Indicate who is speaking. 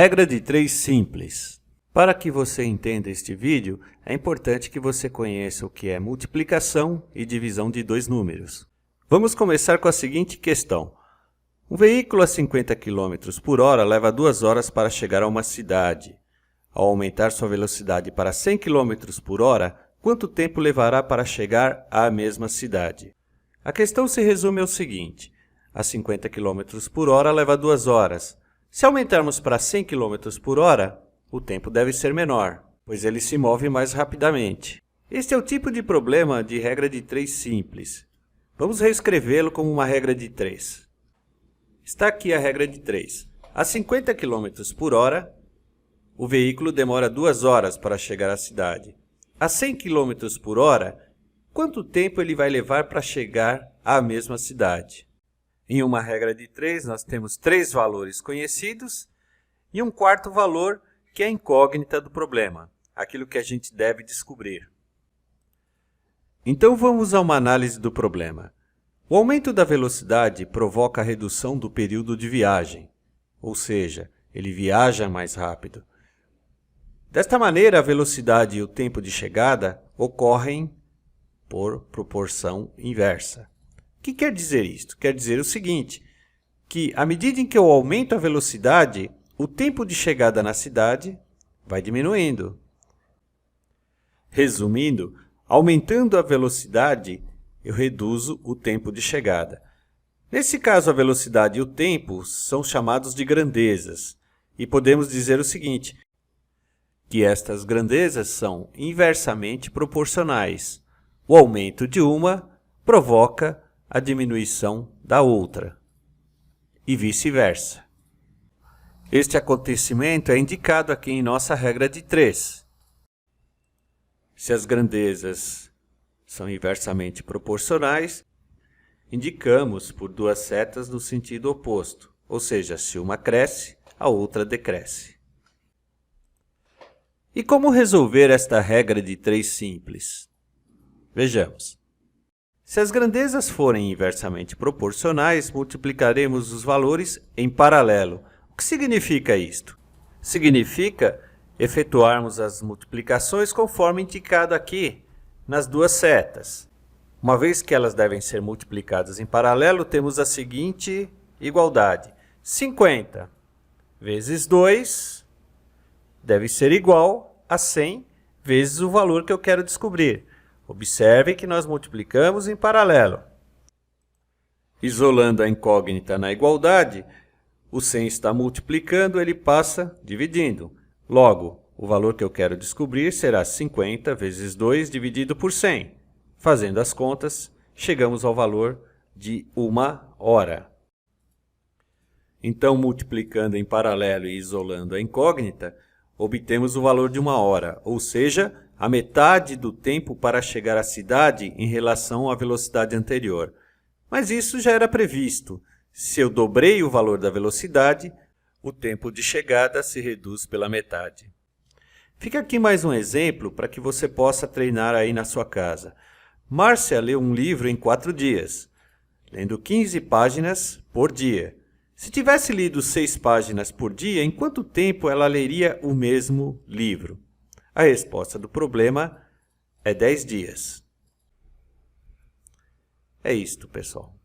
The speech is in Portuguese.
Speaker 1: Regra de 3 simples. Para que você entenda este vídeo, é importante que você conheça o que é multiplicação e divisão de dois números. Vamos começar com a seguinte questão. Um veículo a 50 km por hora leva 2 horas para chegar a uma cidade. Ao aumentar sua velocidade para 100 km por hora, quanto tempo levará para chegar à mesma cidade? A questão se resume ao seguinte. A 50 km por hora leva 2 horas. Se aumentarmos para 100 km por hora, o tempo deve ser menor, pois ele se move mais rapidamente. Este é o tipo de problema de regra de 3 simples. Vamos reescrevê-lo como uma regra de 3. Está aqui a regra de 3. A 50 km por hora, o veículo demora 2 horas para chegar à cidade. A 100 km por hora, quanto tempo ele vai levar para chegar à mesma cidade? Em uma regra de 3, nós temos 3 valores conhecidos e um quarto valor que é a incógnita do problema, aquilo que a gente deve descobrir. Então vamos a uma análise do problema. O aumento da velocidade provoca a redução do período de viagem, ou seja, ele viaja mais rápido. Desta maneira, a velocidade e o tempo de chegada ocorrem por proporção inversa. O que quer dizer isto? Quer dizer o seguinte, que à medida em que eu aumento a velocidade, o tempo de chegada na cidade vai diminuindo. Resumindo, aumentando a velocidade, eu reduzo o tempo de chegada. Nesse caso, a velocidade e o tempo são chamados de grandezas. E podemos dizer o seguinte, que estas grandezas são inversamente proporcionais. O aumento de uma provoca a diminuição da outra, e vice-versa. Este acontecimento é indicado aqui em nossa regra de 3. Se as grandezas são inversamente proporcionais, indicamos por duas setas no sentido oposto, ou seja, se uma cresce, a outra decresce. E como resolver esta regra de 3 simples? Vejamos. Se as grandezas forem inversamente proporcionais, multiplicaremos os valores em paralelo. O que significa isto? Significa efetuarmos as multiplicações conforme indicado aqui nas duas setas. Uma vez que elas devem ser multiplicadas em paralelo, temos a seguinte igualdade. 50 vezes 2 deve ser igual a 100 vezes o valor que eu quero descobrir. Observe que nós multiplicamos em paralelo. Isolando a incógnita na igualdade, o 100 está multiplicando, ele passa dividindo. Logo, o valor que eu quero descobrir será 50 vezes 2 dividido por 100. Fazendo as contas, chegamos ao valor de 1 hora. Então, multiplicando em paralelo e isolando a incógnita, obtemos o valor de 1 hora, ou seja, a metade do tempo para chegar à cidade em relação à velocidade anterior. Mas isso já era previsto. Se eu dobrei o valor da velocidade, o tempo de chegada se reduz pela metade. Fica aqui mais um exemplo para que você possa treinar aí na sua casa. Márcia leu um livro em 4 dias, lendo 15 páginas por dia. Se tivesse lido 6 páginas por dia, em quanto tempo ela leria o mesmo livro? A resposta do problema é 10 dias. É isto, pessoal.